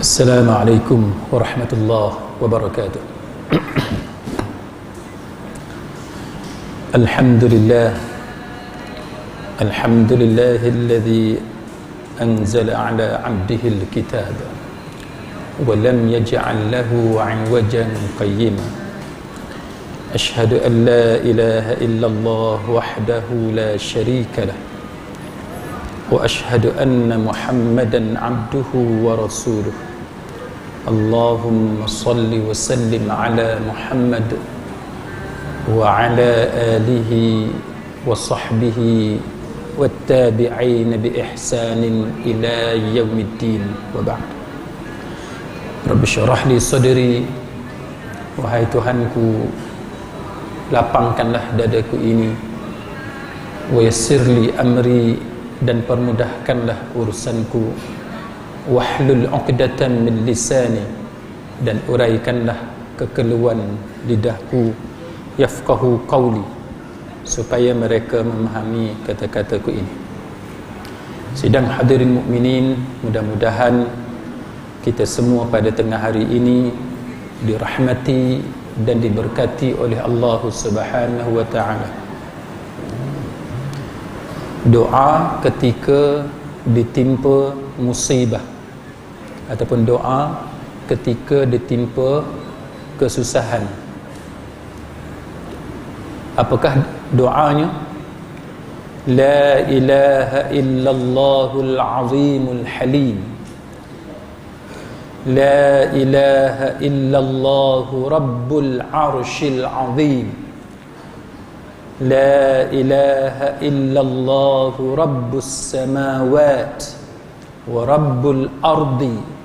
Assalamualaikum warahmatullahi wabarakatuh. Alhamdulillah, alhamdulillahilladzi anzala ala 'abdihi al-kitab wa lam yaj'al lahu 'iwajan qayyima. Ashhadu an la ilaha illallah wahdahu la syarika lah wa ashhadu anna Muhammadan 'abduhu wa rasuluh. Allahumma salli wa sallim ala Muhammad wa ala alihi wa sahbihi wattabi'in bi ihsanin ila yaumiddin wa ba'd. Rabbi syrah li sadri, wahai Tuhanku, lapangkanlah dadaku ini, wa yassir li amri, dan permudahkanlah urusanku, wahlul 'uqdatan min lisani, dan uraikanlah kekeluhan lidahku, yafqahu qawli, supaya mereka memahami kata-kataku ini. Sidang hadirin mukminin, mudah-mudahan kita semua pada tengah hari ini dirahmati dan diberkati oleh Allah Subhanahu wa ta'ala. Doa ketika ditimpa musibah ataupun doa ketika ditimpa kesusahan. Apakah doanya? La ilaha illallahul azimul halim, la ilaha illallahu rabbul arshil azim, la ilaha illallahu rabbus samawat wa rabbul ardi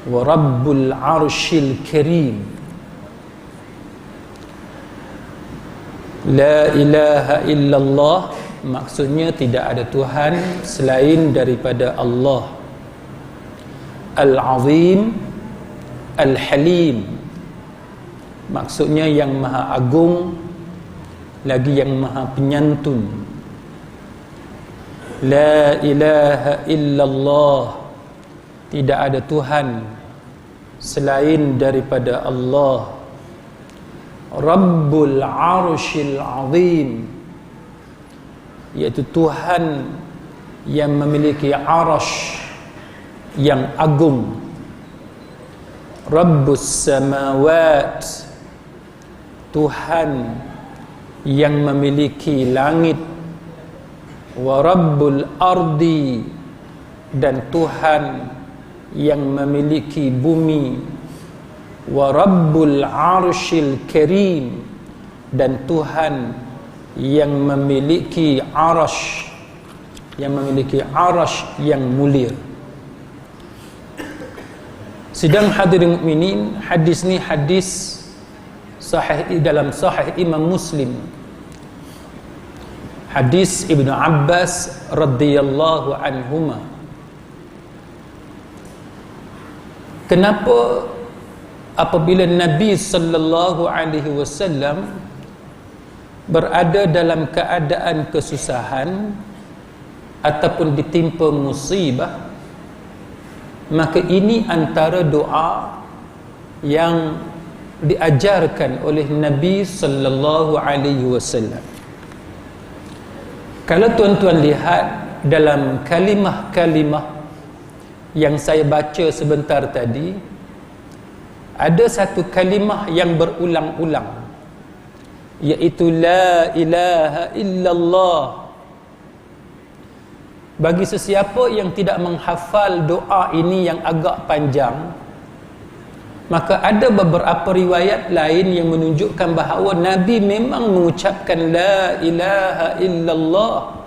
wa rabbul arshil karim. La ilaha illallah maksudnya tidak ada Tuhan selain daripada Allah. Al-Azim, Al-Halim maksudnya yang maha agung lagi yang maha penyantun. La ilaha illallah, tidak ada Tuhan selain daripada Allah. Rabbul arshil azim, iaitu Tuhan yang memiliki arash yang agung. Rabbus samawat, Tuhan yang memiliki langit. Wa rabbul ardi, dan Tuhan yang memiliki bumi. Wa rabbul arshil karim, dan Tuhan yang memiliki arash, yang mulia. Sidang hadirin mukminin, hadis ni hadis sahih dalam sahih Imam Muslim, hadis Ibnu Abbas radhiyallahu anhuma. Kenapa apabila Nabi sallallahu alaihi wasallam berada dalam keadaan kesusahan ataupun ditimpa musibah, maka ini antara doa yang diajarkan oleh Nabi sallallahu alaihi wasallam. Kalau tuan-tuan lihat dalam kalimah-kalimah yang saya baca sebentar tadi, ada satu kalimah yang berulang-ulang, iaitu la ilaha illallah. Bagi sesiapa yang tidak menghafal doa ini yang agak panjang, maka ada beberapa riwayat lain yang menunjukkan bahawa Nabi memang mengucapkan la ilaha illallah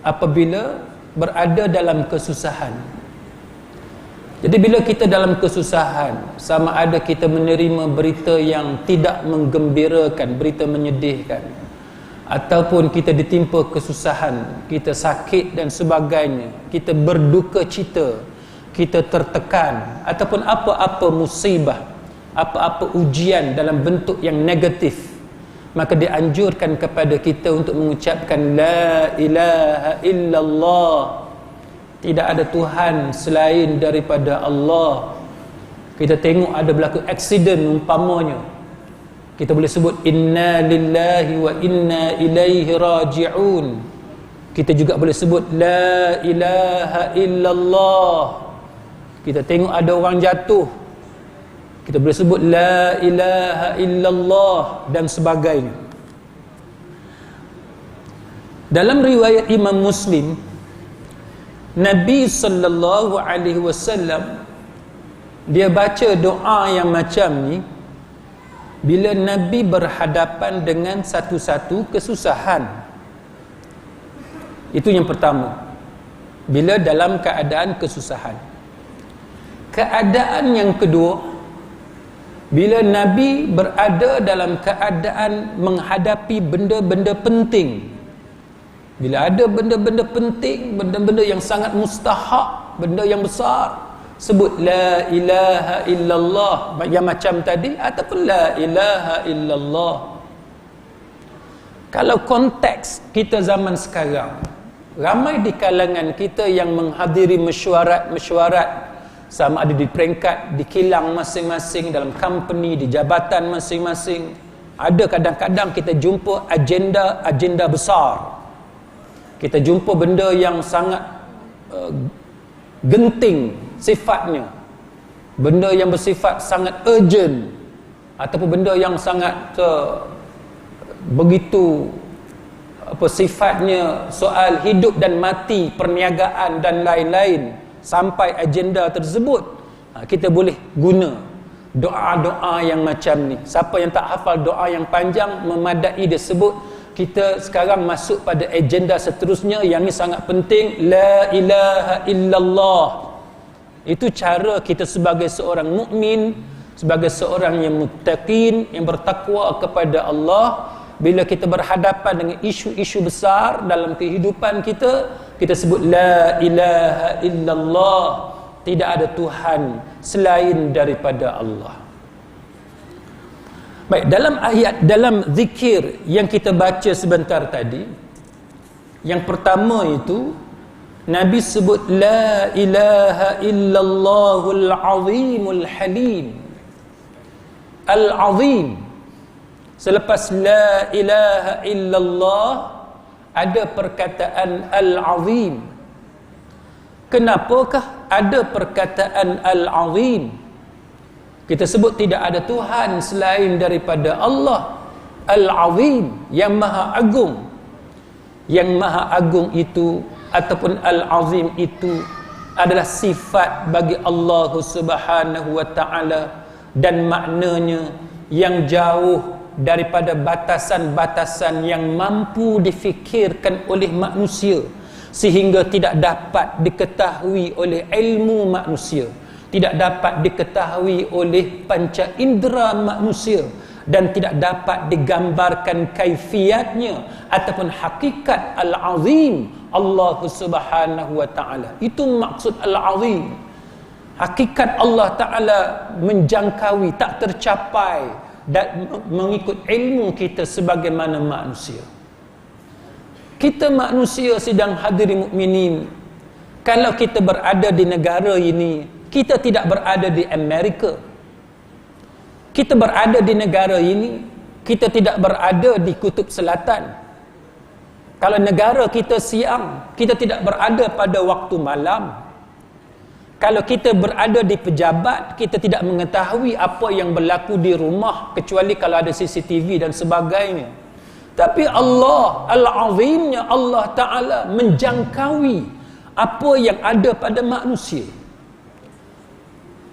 apabila berada dalam kesusahan. Jadi bila kita dalam kesusahan, sama ada kita menerima berita yang tidak menggembirakan, berita menyedihkan, ataupun kita ditimpa kesusahan, kita sakit dan sebagainya, kita berduka cita, kita tertekan, ataupun apa-apa musibah, apa-apa ujian dalam bentuk yang negatif, maka dianjurkan kepada kita untuk mengucapkan la ilaha illallah, tidak ada Tuhan selain daripada Allah. kita tengok ada berlaku aksiden umpamanya, kita boleh sebut inna lillahi wa inna ilaihi raji'un. Kita juga boleh sebut la ilaha illallah. Kita tengok ada orang jatuh, kita boleh sebut la ilaha illallah dan sebagainya. Dalam riwayat Imam Muslim, Nabi sallallahu alaihi wasallam dia baca doa yang macam ni bila Nabi berhadapan dengan satu-satu kesusahan. Itu yang pertama, bila dalam keadaan kesusahan. Keadaan yang kedua, bila Nabi berada dalam keadaan menghadapi benda-benda penting. Bila ada benda-benda penting, benda-benda yang sangat mustahak, benda yang besar, sebut la ilaha illallah yang macam tadi, ataupun la ilaha illallah. Kalau konteks kita zaman sekarang, ramai di kalangan kita yang menghadiri mesyuarat-mesyuarat, sama ada di peringkat, di kilang masing-masing, dalam company, di jabatan masing-masing. Ada kadang-kadang kita jumpa agenda besar, kita jumpa benda yang sangat genting sifatnya, benda yang bersifat sangat urgent, ataupun benda yang sangat begitu sifatnya soal hidup dan mati, perniagaan dan lain-lain. Sampai agenda tersebut, kita boleh guna doa-doa yang macam ni. Siapa yang tak hafal doa yang panjang, memadai dia sebut. Kita sekarang masuk pada agenda seterusnya, yang ni sangat penting, la ilaha illallah. Itu cara kita sebagai seorang mukmin, sebagai seorang yang muttaqin, yang bertakwa kepada Allah, bila kita berhadapan dengan isu-isu besar dalam kehidupan kita, kita sebut la ilaha illallah, tidak ada Tuhan selain daripada Allah. Baik, dalam ayat, dalam zikir yang kita baca sebentar tadi, yang pertama itu Nabi sebut la ilaha illallahul azimul halim. Al-azim, selepas la ilaha illallah ada perkataan al-azim. Kenapakah ada perkataan al-azim? Kita sebut tidak ada Tuhan selain daripada Allah. Al-azim, yang maha agung. Yang maha agung itu ataupun al-azim itu adalah sifat bagi Allah Subhanahu wa taala, dan maknanya yang jauh daripada batasan-batasan yang mampu difikirkan oleh manusia, sehingga tidak dapat diketahui oleh ilmu manusia, tidak dapat diketahui oleh panca indera manusia, dan tidak dapat digambarkan kaifiatnya ataupun hakikat al-azim Allah Subhanahu wa taala. Itu maksud al-azim. Hakikat Allah taala menjangkaui, tak tercapai dan mengikut ilmu kita sebagaimana manusia. Kita manusia sidang hadirin mukminin, kalau kita berada di negara ini, kita tidak berada di Amerika. Kita berada di negara ini, kita tidak berada di kutub selatan. Kalau negara kita siang, kita tidak berada pada waktu malam. Kalau kita berada di pejabat, kita tidak mengetahui apa yang berlaku di rumah, kecuali kalau ada CCTV dan sebagainya. Tapi Allah, al-azimnya Allah Ta'ala menjangkaui apa yang ada pada manusia.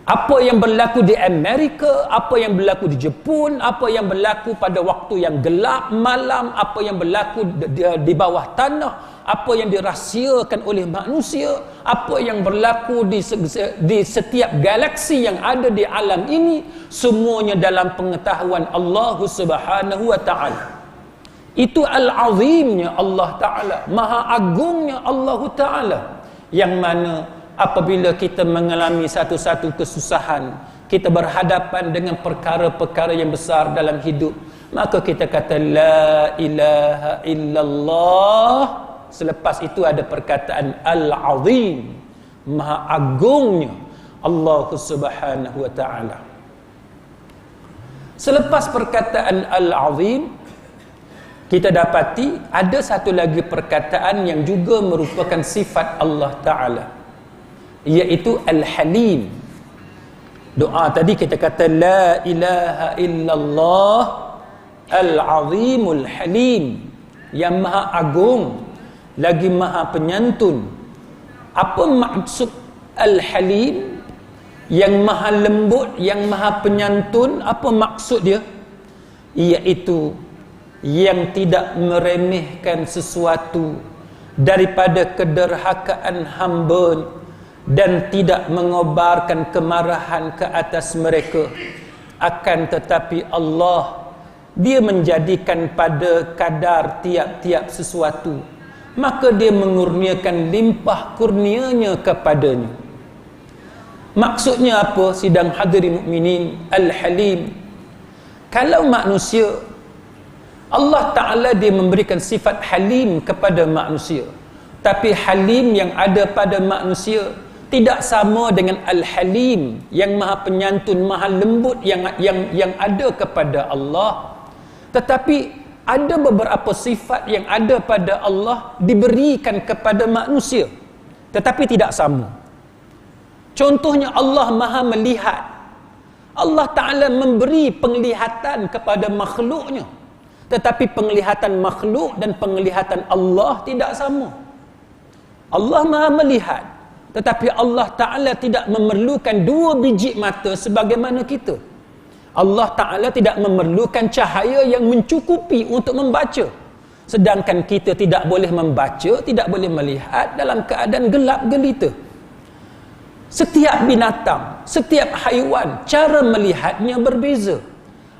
Apa yang berlaku di Amerika, apa yang berlaku di Jepun, apa yang berlaku pada waktu yang gelap malam, apa yang berlaku di bawah tanah, apa yang dirahsiakan oleh manusia, apa yang berlaku di setiap galaksi yang ada di alam ini, semuanya dalam pengetahuan Allah Subhanahu wa taala. Itu al-azimnya Allah Ta'ala, maha agungnya Allah Ta'ala, yang mana apabila kita mengalami satu-satu kesusahan, kita berhadapan dengan perkara-perkara yang besar dalam hidup, maka kita kata la ilaha illallah. Selepas itu ada perkataan al-azim, maha agungnya, Allah Subhanahu wa ta'ala. Selepas perkataan Al-Azim, kita dapati ada satu lagi perkataan yang juga merupakan sifat Allah Ta'ala, iaitu Al-Halim. Doa tadi kita kata La ilaha illallah Al-Azimul Halim, yang maha agung lagi maha penyantun. Apa maksud Al-Halim? Yang maha lembut, yang maha penyantun, apa maksud dia? Iaitu yang tidak meremehkan sesuatu daripada kederhakaan hamba dan tidak mengobarkan kemarahan ke atas mereka. Akan tetapi Allah, dia menjadikan pada kadar tiap-tiap sesuatu, maka dia mengurniakan limpah kurnianya kepadanya. Maksudnya apa, sidang hadirin mukminin? Al-Halim, kalau manusia, Allah Ta'ala dia memberikan sifat Halim kepada manusia, tapi Halim yang ada pada manusia tidak sama dengan Al-Halim yang maha penyantun, maha lembut yang ada kepada Allah. Tetapi ada beberapa sifat yang ada pada Allah diberikan kepada manusia, tetapi tidak sama. Contohnya Allah maha melihat. Allah Ta'ala memberi penglihatan kepada makhluknya, tetapi penglihatan makhluk dan penglihatan Allah tidak sama. Allah maha melihat, tetapi Allah Ta'ala tidak memerlukan 2 biji mata sebagaimana kita. Allah Ta'ala tidak memerlukan cahaya yang mencukupi untuk membaca, sedangkan kita tidak boleh membaca, tidak boleh melihat dalam keadaan gelap gelita. Setiap binatang, setiap haiwan, cara melihatnya berbeza.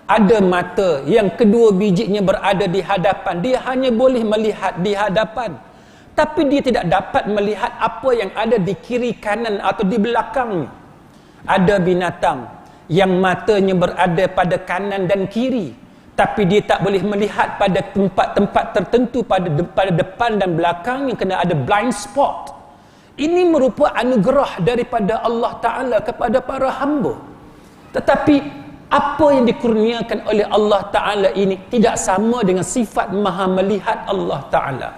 Ada mata yang kedua bijinya berada di hadapan, dia hanya boleh melihat di hadapan, tapi dia tidak dapat melihat apa yang ada di kiri kanan atau di belakangnya. Ada binatang yang matanya berada pada kanan dan kiri, tapi dia tak boleh melihat pada tempat-tempat tertentu pada depan dan belakang, yang kena ada blind spot. Ini merupakan anugerah daripada Allah Ta'ala kepada para hamba. Tetapi apa yang dikurniakan oleh Allah Ta'ala ini tidak sama dengan sifat maha melihat Allah Ta'ala.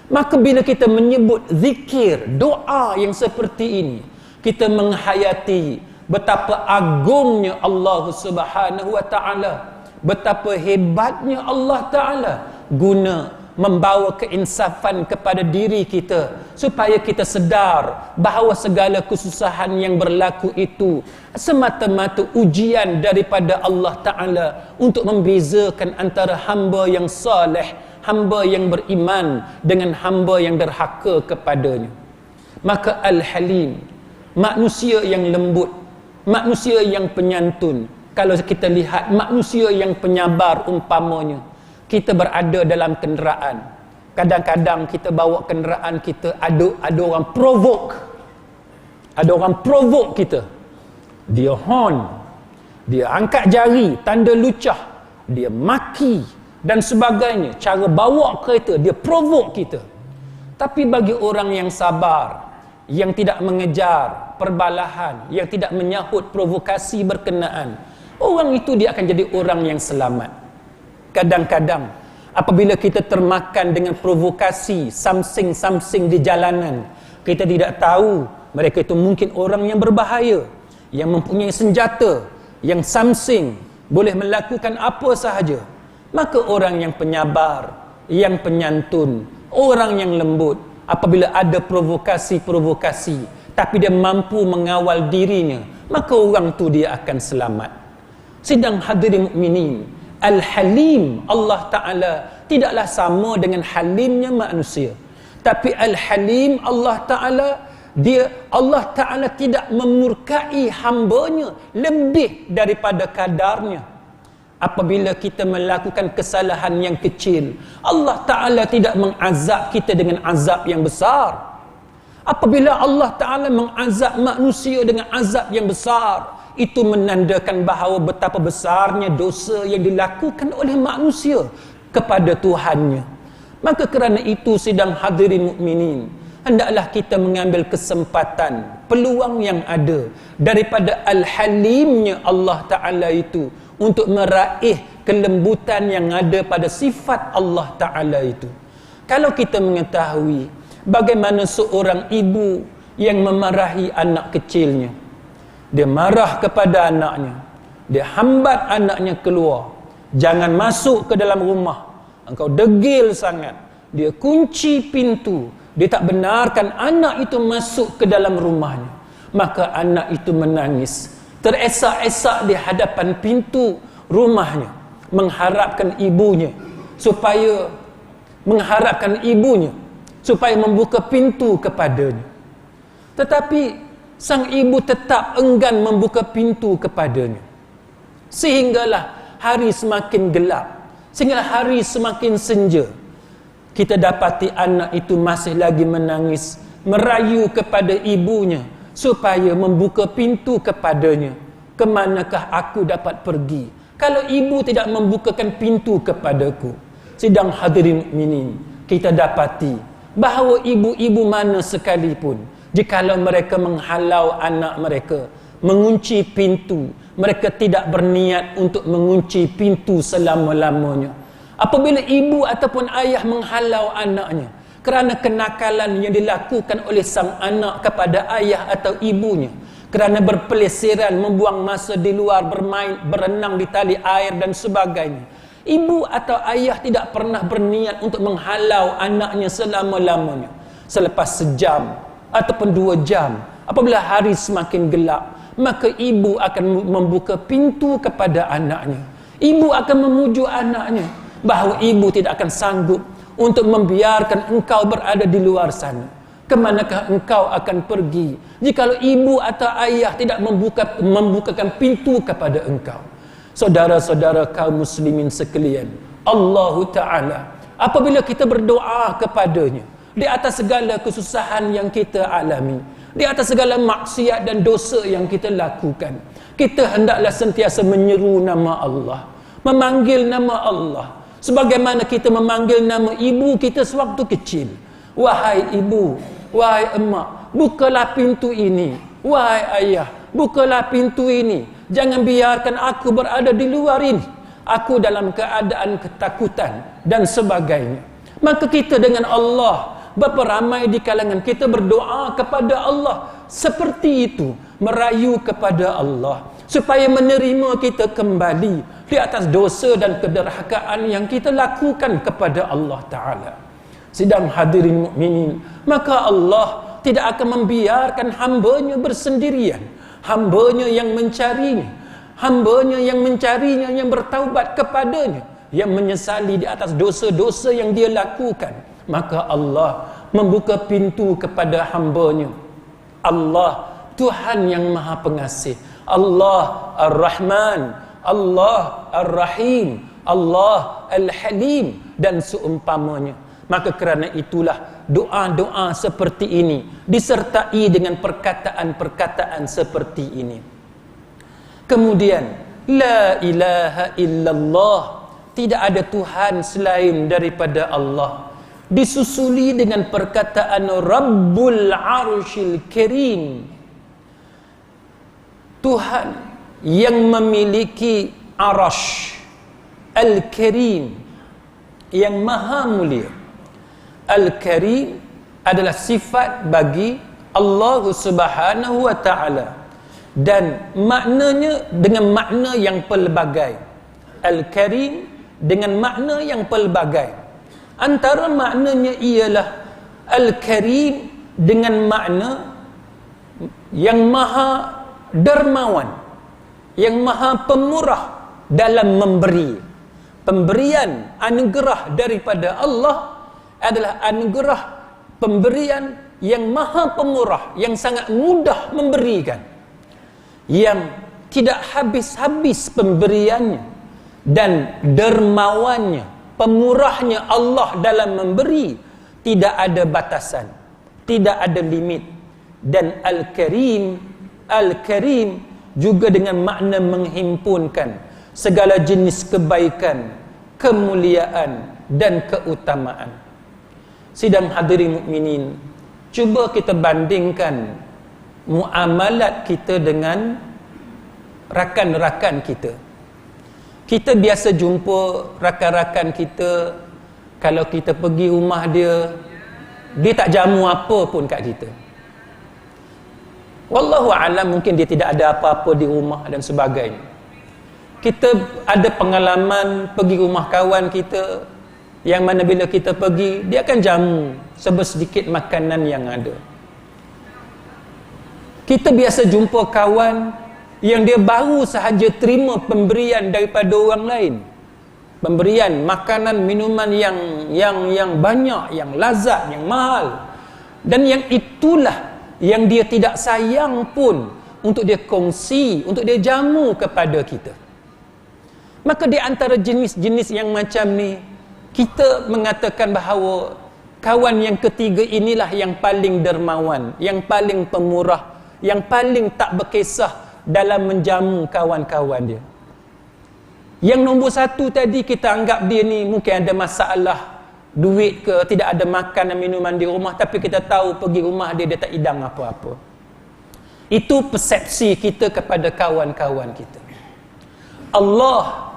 Maka bila kita menyebut zikir, doa yang seperti ini, kita menghayati betapa agungnya Allah Subhanahu wa Ta'ala, betapa hebatnya Allah Ta'ala, guna membawa keinsafan kepada diri kita, supaya kita sedar bahawa segala kesusahan yang berlaku itu semata-mata ujian daripada Allah Ta'ala untuk membezakan antara hamba yang saleh, hamba yang beriman, dengan hamba yang derhaka kepadanya. Maka Al-Halim, manusia yang lembut, manusia yang penyantun. Kalau kita lihat manusia yang penyabar, umpamanya kita berada dalam kenderaan, kadang-kadang kita bawa kenderaan kita, ada orang provoke kita, dia horn, dia angkat jari, tanda lucah, dia maki dan sebagainya. Cara bawa kereta, dia provoke kita. Tapi bagi orang yang sabar, yang tidak mengejar perbalahan, yang tidak menyahut provokasi berkenaan, orang itu dia akan jadi orang yang selamat. Kadang-kadang apabila kita termakan dengan provokasi something di jalanan, kita tidak tahu mereka itu mungkin orang yang berbahaya, yang mempunyai senjata, yang something boleh melakukan apa sahaja. Maka orang yang penyabar, yang penyantun, orang yang lembut, apabila ada provokasi, tapi dia mampu mengawal dirinya, maka orang tu dia akan selamat. Sidang hadirin mukminin, Al-Halim Allah Ta'ala tidaklah sama dengan halimnya manusia. Tapi Al-Halim Allah Ta'ala, Allah Ta'ala tidak memurkai hambanya lebih daripada kadarnya. Apabila kita melakukan kesalahan yang kecil, Allah Ta'ala tidak mengazab kita dengan azab yang besar. Apabila Allah Ta'ala mengazab manusia dengan azab yang besar, itu menandakan bahawa betapa besarnya dosa yang dilakukan oleh manusia kepada Tuhannya. Maka kerana itu, sidang hadirin mukminin, hendaklah kita mengambil kesempatan, peluang yang ada daripada al-halimnya Allah Ta'ala itu untuk meraih kelembutan yang ada pada sifat Allah Ta'ala itu. Kalau kita mengetahui bagaimana seorang ibu yang memarahi anak kecilnya, dia marah kepada anaknya, dia hambat anaknya keluar, jangan masuk ke dalam rumah, engkau degil sangat, dia kunci pintu, dia tak benarkan anak itu masuk ke dalam rumahnya, maka anak itu menangis, teresak-esak di hadapan pintu rumahnya, mengharapkan ibunya supaya membuka pintu kepadanya. Tetapi sang ibu tetap enggan membuka pintu kepadanya, sehinggalah hari semakin gelap, sehinggalah hari semakin senja. Kita dapati anak itu masih lagi menangis, merayu kepada ibunya supaya membuka pintu kepadanya. Kemanakah aku dapat pergi kalau ibu tidak membukakan pintu kepadaku? Sidang hadirin mukminin, kita dapati bahawa ibu-ibu mana sekalipun, jikalau mereka menghalau anak mereka, mengunci pintu, mereka tidak berniat untuk mengunci pintu selama-lamanya. Apabila ibu ataupun ayah menghalau anaknya kerana kenakalan yang dilakukan oleh sang anak kepada ayah atau ibunya, kerana berpelesiran, membuang masa di luar, bermain, berenang di tali air dan sebagainya, ibu atau ayah tidak pernah berniat untuk menghalau anaknya selama-lamanya. Selepas sejam ataupun 2 jam, apabila hari semakin gelap, maka ibu akan membuka pintu kepada anaknya. Ibu akan memujuk anaknya bahawa ibu tidak akan sanggup untuk membiarkan engkau berada di luar sana. Kemanakah engkau akan pergi jikalau ibu atau ayah tidak membukakan pintu kepada engkau? Saudara-saudara kaum muslimin sekalian, Allah Ta'ala apabila kita berdoa kepadanya di atas segala kesusahan yang kita alami, di atas segala maksiat dan dosa yang kita lakukan, kita hendaklah sentiasa menyeru nama Allah, memanggil nama Allah, sebagaimana kita memanggil nama ibu kita sewaktu kecil. Wahai ibu, wahai emak, bukalah pintu ini. Wahai ayah, bukalah pintu ini. Jangan biarkan aku berada di luar ini, aku dalam keadaan ketakutan dan sebagainya. Maka kita dengan Allah, berapa ramai di kalangan kita berdoa kepada Allah seperti itu, merayu kepada Allah supaya menerima kita kembali di atas dosa dan kederhakaan yang kita lakukan kepada Allah Ta'ala. Sidang hadirin mukminin, maka Allah tidak akan membiarkan hambanya bersendirian, hambanya yang mencarinya, hambanya yang mencarinya, yang bertaubat kepadanya, yang menyesali di atas dosa-dosa yang dia lakukan, maka Allah membuka pintu kepada hambanya. Allah Tuhan yang Maha Pengasih, Allah Ar-Rahman, Allah Ar-Rahim, Allah Al-Halim dan seumpamanya. Maka kerana itulah doa-doa seperti ini disertai dengan perkataan-perkataan seperti ini. Kemudian, la ilaha illallah, tidak ada Tuhan selain daripada Allah, disusuli dengan perkataan Rabbul Arshil Karim, Tuhan yang memiliki arash, Al-Karim, yang maha mulia. Al-Karim adalah sifat bagi Allah Subhanahu wa Ta'ala, dan maknanya dengan makna yang pelbagai. Al-Karim dengan makna yang pelbagai. Antara maknanya ialah Al-Karim dengan makna yang maha dermawan, yang maha pemurah dalam memberi. Pemberian anugerah daripada Allah adalah anugerah pemberian yang maha pemurah, yang sangat mudah memberikan, yang tidak habis-habis pemberiannya, dan dermawannya, pemurahnya Allah dalam memberi tidak ada batasan, tidak ada limit. Dan Al-Karim, Al-Karim juga dengan makna menghimpunkan segala jenis kebaikan, kemuliaan dan keutamaan. Sidang hadirin mukminin, Cuba kita bandingkan muamalat kita dengan rakan-rakan kita. Kita biasa jumpa rakan-rakan kita, kalau kita pergi rumah dia tak jamu apa pun kat kita. Wallahu a'lam, mungkin dia tidak ada apa-apa di rumah dan sebagainya. Kita ada pengalaman pergi rumah kawan kita, yang mana bila kita pergi, dia akan jamu sedikit makanan yang ada. Kita biasa jumpa kawan yang dia baru sahaja terima pemberian daripada orang lain. Pemberian makanan, minuman yang banyak, yang lazat, yang mahal. Dan yang itulah yang dia tidak sayang pun untuk dia kongsi, untuk dia jamu kepada kita. Maka di antara jenis-jenis yang macam ni, kita mengatakan bahawa kawan yang ketiga inilah yang paling dermawan, yang paling pemurah, yang paling tak berkisah dalam menjamu kawan-kawan dia. Yang nombor satu tadi, kita anggap dia ni mungkin ada masalah duit ke, tidak ada makan dan minuman di rumah, tapi kita tahu pergi rumah dia tak hidang apa-apa. Itu persepsi kita kepada kawan-kawan kita. Allah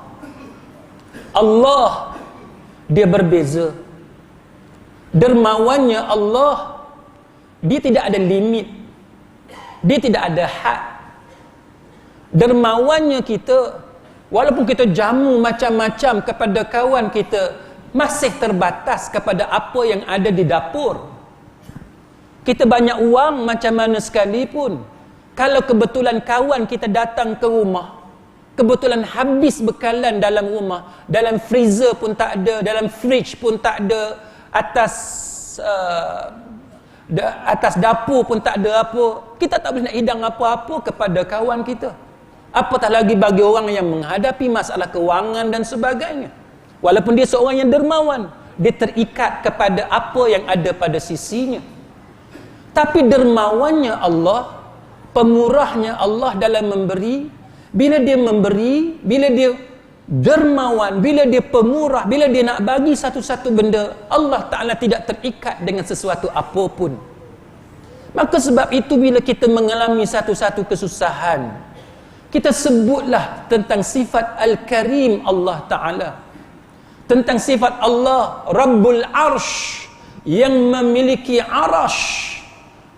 dia berbeza. Dermawannya Allah, dia tidak ada limit, dia tidak ada had. Dermawannya kita, walaupun kita jamu macam-macam kepada kawan kita, masih terbatas kepada apa yang ada di dapur. Kita banyak wang macam mana sekalipun, kalau kebetulan kawan kita datang ke rumah, kebetulan habis bekalan dalam rumah, dalam freezer pun tak ada, dalam fridge pun tak ada, atas dapur pun tak ada apa, kita tak boleh nak hidang apa-apa kepada kawan kita. Apatah lagi bagi orang yang menghadapi masalah kewangan dan sebagainya. Walaupun dia seorang yang dermawan, dia terikat kepada apa yang ada pada sisinya. Tapi dermawannya Allah, pemurahnya Allah dalam memberi, bila dia memberi, bila dia dermawan, bila dia pemurah, bila dia nak bagi satu-satu benda, Allah Ta'ala tidak terikat dengan sesuatu apapun. Maka sebab itu bila kita mengalami satu-satu kesusahan, kita sebutlah tentang sifat Al-Karim Allah Ta'ala, tentang sifat Allah Rabbul Arsh, yang memiliki arash.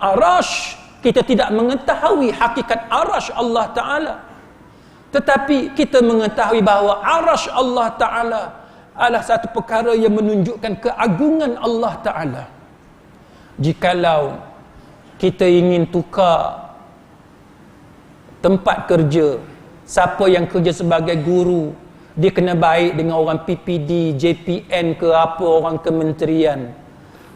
Arash, kita tidak mengetahui hakikat arash Allah Ta'ala, tetapi kita mengetahui bahawa arash Allah Ta'ala adalah satu perkara yang menunjukkan keagungan Allah Ta'ala. Jikalau kita ingin tukar tempat kerja, siapa yang kerja sebagai guru, dia kena baik dengan orang PPD, JPN ke apa, orang kementerian.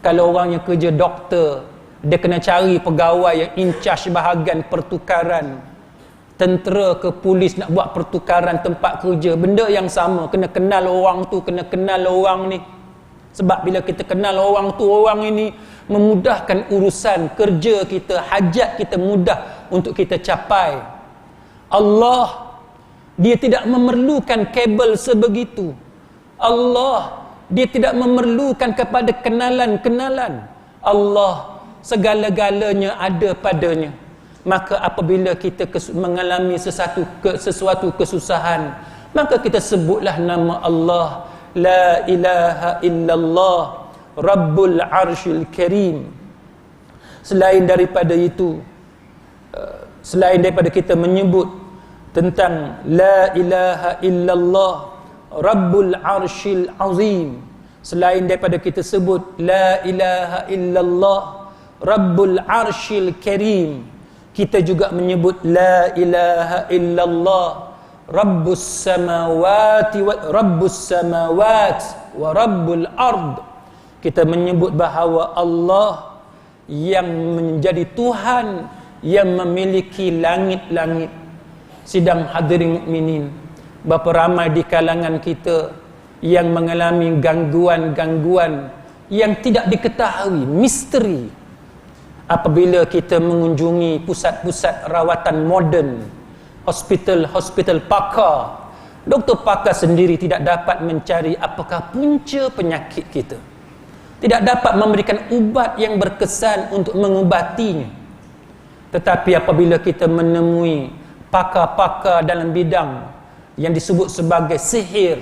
Kalau orang yang kerja doktor, dia kena cari pegawai yang in charge bahagian pertukaran. Tentera ke polis nak buat pertukaran tempat kerja, benda yang sama, kena kenal orang tu, kena kenal orang ni. Sebab bila kita kenal orang tu, orang ini memudahkan urusan kerja kita, hajat kita mudah untuk kita capai. Allah, dia tidak memerlukan kabel sebegitu. Allah, dia tidak memerlukan kepada kenalan-kenalan. Allah, segala-galanya ada padanya. Maka apabila kita mengalami sesuatu kesusahan, maka kita sebutlah nama Allah, La ilaha illallah Rabbul Arshil Karim. Selain daripada itu, selain daripada kita menyebut tentang La ilaha illallah Rabbul Arshil Azim, selain daripada kita sebut La ilaha illallah Rabbul Arshil Karim, kita juga menyebut La ilaha illallah Rabbus samawati wa Rabbul ard. Kita menyebut bahawa Allah yang menjadi Tuhan yang memiliki langit-langit. Sidang hadirin mukminin, berapa ramai di kalangan kita yang mengalami gangguan-gangguan yang tidak diketahui, misteri. Apabila kita mengunjungi pusat-pusat rawatan moden, hospital pakar, doktor pakar sendiri tidak dapat mencari apakah punca penyakit kita. tidak dapat memberikan ubat yang berkesan untuk mengubatinya. Tetapi apabila kita menemui pakar-pakar dalam bidang yang disebut sebagai sihir,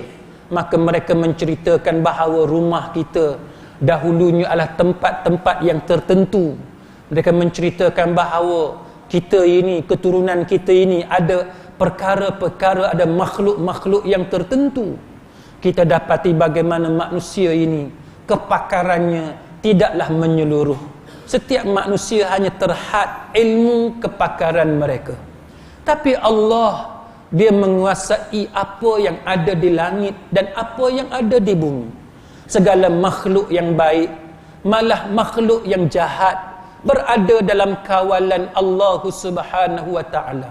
maka mereka menceritakan bahawa rumah kita dahulunya adalah tempat-tempat yang tertentu. Mereka menceritakan bahawa kita ini, keturunan kita ini ada perkara-perkara, ada makhluk-makhluk yang tertentu. Kita dapati bagaimana manusia ini kepakarannya tidaklah menyeluruh. Setiap manusia hanya terhad ilmu kepakaran mereka. Tapi Allah, Dia menguasai apa yang ada di langit dan apa yang ada di bumi. Segala makhluk yang baik, malah makhluk yang jahat, berada dalam kawalan Allah Subhanahu wa ta'ala.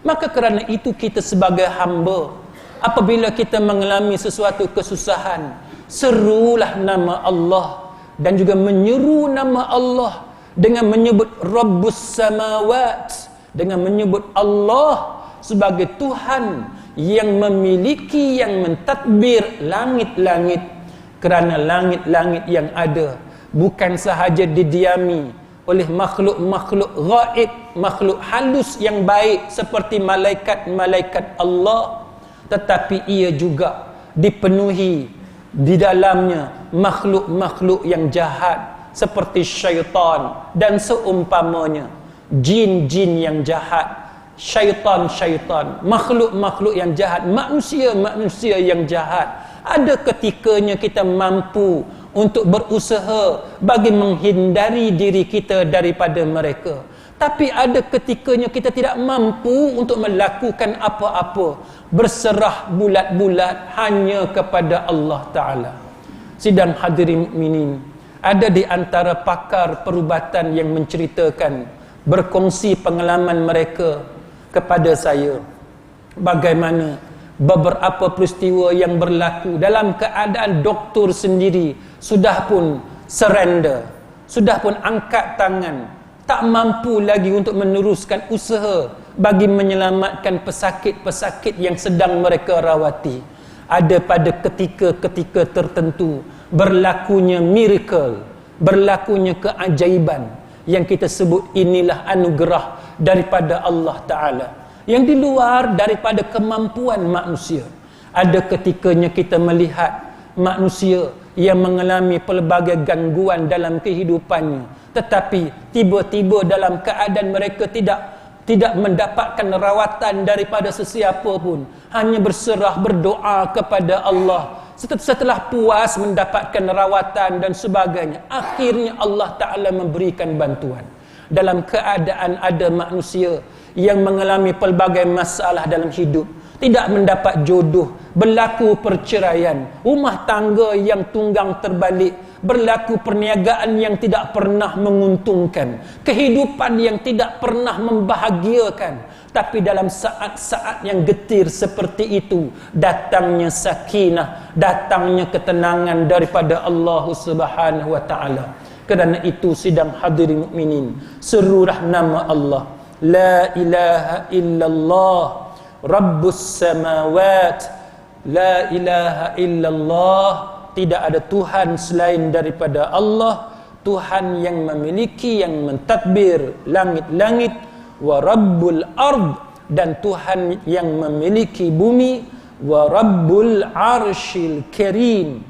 Maka kerana itu kita sebagai hamba, apabila kita mengalami sesuatu kesusahan, serulah nama Allah dan juga menyeru nama Allah dengan menyebut Rabbus Samawat, dengan menyebut Allah sebagai Tuhan yang memiliki, yang mentadbir langit-langit. Kerana langit-langit yang ada bukan sahaja didiami oleh makhluk-makhluk gaib, makhluk halus yang baik seperti malaikat-malaikat Allah, tetapi ia juga dipenuhi di dalamnya makhluk-makhluk yang jahat seperti syaitan dan seumpamanya, jin-jin yang jahat, syaitan-syaitan, makhluk-makhluk yang jahat, manusia-manusia yang jahat. Ada ketikanya kita mampu untuk berusaha bagi menghindari diri kita daripada mereka. Tapi ada ketikanya kita tidak mampu untuk melakukan apa-apa, berserah bulat-bulat hanya kepada Allah Ta'ala. Sidang hadirin mukminin, ada di antara pakar perubatan yang menceritakan, berkongsi pengalaman mereka kepada saya, bagaimana beberapa peristiwa yang berlaku dalam keadaan doktor sendiri sudah pun surrender, sudah pun angkat tangan, tak mampu lagi untuk meneruskan usaha bagi menyelamatkan pesakit-pesakit yang sedang mereka rawati. Ada pada ketika-ketika tertentu berlakunya miracle, berlakunya keajaiban yang kita sebut inilah anugerah daripada Allah Ta'ala, yang di luar daripada kemampuan manusia. Ada ketikanya kita melihat manusia yang mengalami pelbagai gangguan dalam kehidupannya, tetapi tiba-tiba dalam keadaan mereka tidak mendapatkan rawatan daripada sesiapa pun, hanya berserah berdoa kepada Allah. Setelah puas mendapatkan rawatan dan sebagainya, akhirnya Allah Ta'ala memberikan bantuan. Dalam keadaan ada manusia yang mengalami pelbagai masalah dalam hidup, tidak mendapat jodoh, berlaku perceraian, rumah tangga yang tunggang terbalik, berlaku perniagaan yang tidak pernah menguntungkan, kehidupan yang tidak pernah membahagiakan. Tapi dalam saat-saat yang getir seperti itu, datangnya sakinah, datangnya ketenangan daripada Allah Subhanahu wa ta'ala. Kerana itu sidang hadirin mukminin, serulah nama Allah, la ilaha illallah Rabbus Samawat, la ilaha illallah, tidak ada Tuhan selain daripada Allah, Tuhan yang memiliki, yang mentadbir langit-langit, wa Rabbul Ard, dan Tuhan yang memiliki bumi, wa Rabbul Arshil Karim,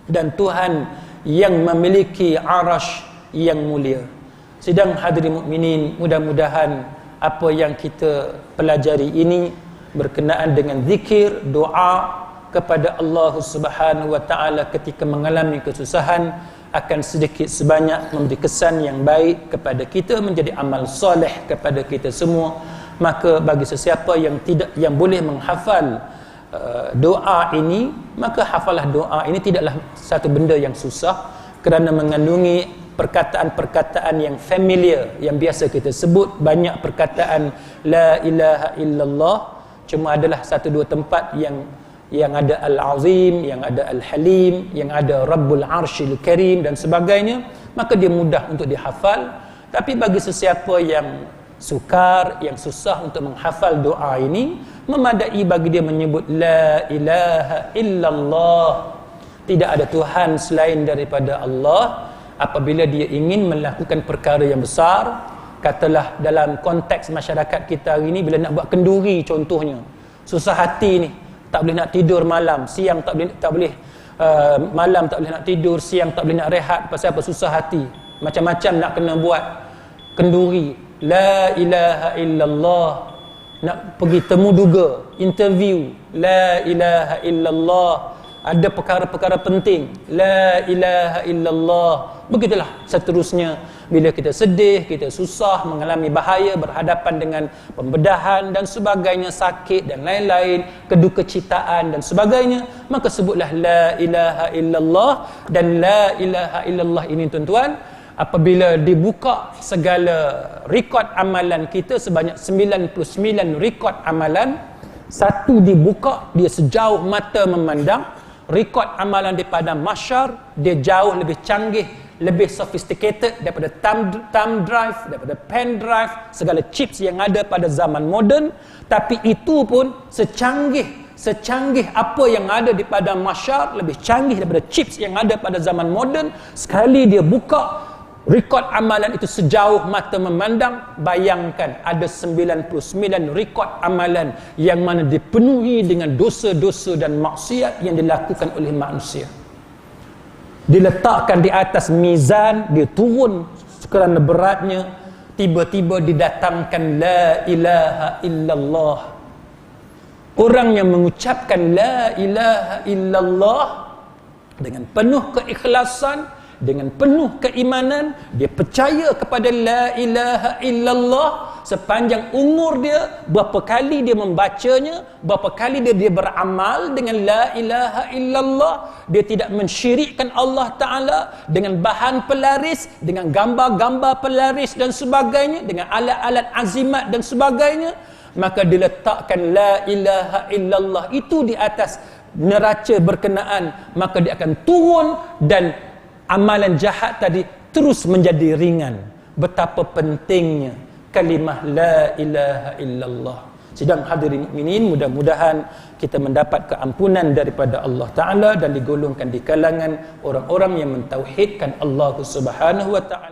dan Tuhan yang memiliki arash yang mulia. Sidang hadirin mukminin, mudah-mudahan apa yang kita pelajari ini berkenaan dengan zikir, doa kepada Allah Subhanahu wa ta'ala ketika mengalami kesusahan akan sedikit sebanyak memberi kesan yang baik kepada kita, menjadi amal soleh kepada kita semua. Maka bagi sesiapa yang boleh menghafal doa ini, maka hafalah doa ini tidaklah satu benda yang susah, kerana mengandungi perkataan-perkataan yang familiar, yang biasa kita sebut. Banyak perkataan la ilaha illallah, cuma adalah satu dua tempat yang ada Al-Azim, yang ada Al-Halim, yang ada Rabbul Arshil Karim dan sebagainya, maka dia mudah untuk dihafal. Tapi bagi sesiapa yang sukar, yang susah untuk menghafal doa ini, memadai bagi dia menyebut la ilaha illallah, tidak ada Tuhan selain daripada Allah. Apabila dia ingin melakukan perkara yang besar, katalah dalam konteks masyarakat kita hari ini, bila nak buat kenduri contohnya, susah hati ni, tak boleh nak tidur malam, siang tak boleh malam tak boleh nak tidur, siang tak boleh nak rehat, pasal apa? Susah hati, macam-macam nak kena buat kenduri, la ilaha illallah, nak pergi temu duga, interview, la ilaha illallah, ada perkara-perkara penting, la ilaha illallah. Begitulah seterusnya. Bila kita sedih, kita susah, mengalami bahaya, berhadapan dengan pembedahan dan sebagainya, sakit dan lain-lain, kedukecitaan dan sebagainya, maka sebutlah la ilaha illallah. Dan la ilaha illallah ini tuan-tuan, apabila dibuka segala rekod amalan kita, sebanyak 99 rekod amalan, satu dibuka, dia sejauh mata memandang. Rekod amalan di padang mahsyar, dia jauh lebih canggih, lebih sophisticated daripada thumb drive, daripada pen drive, segala chips yang ada pada zaman moden. Tapi itu pun secanggih apa yang ada di padang mahsyar, lebih canggih daripada chips yang ada pada zaman moden. Sekali dia buka rekod amalan itu sejauh mata memandang, bayangkan ada 99 rekod amalan yang mana dipenuhi dengan dosa-dosa dan maksiat yang dilakukan oleh manusia. Diletakkan di atas mizan, dia turun kerana beratnya, tiba-tiba didatangkan la ilaha illallah. Orang yang mengucapkan la ilaha illallah dengan penuh keikhlasan, dengan penuh keimanan, dia percaya kepada la ilaha illallah sepanjang umur dia, berapa kali dia membacanya, berapa kali dia beramal dengan la ilaha illallah. Dia tidak mensyirikkan Allah Ta'ala dengan bahan pelaris, dengan gambar-gambar pelaris dan sebagainya, dengan alat-alat azimat dan sebagainya. Maka diletakkan la ilaha illallah itu di atas neraca berkenaan, maka dia akan turun dan amalan jahat tadi terus menjadi ringan. Betapa pentingnya kalimah la ilaha illallah. Sidang hadirin mukminin, mudah-mudahan kita mendapat keampunan daripada Allah Ta'ala dan digolongkan di kalangan orang-orang yang mentauhidkan Allah Subhanahu wa Ta'ala.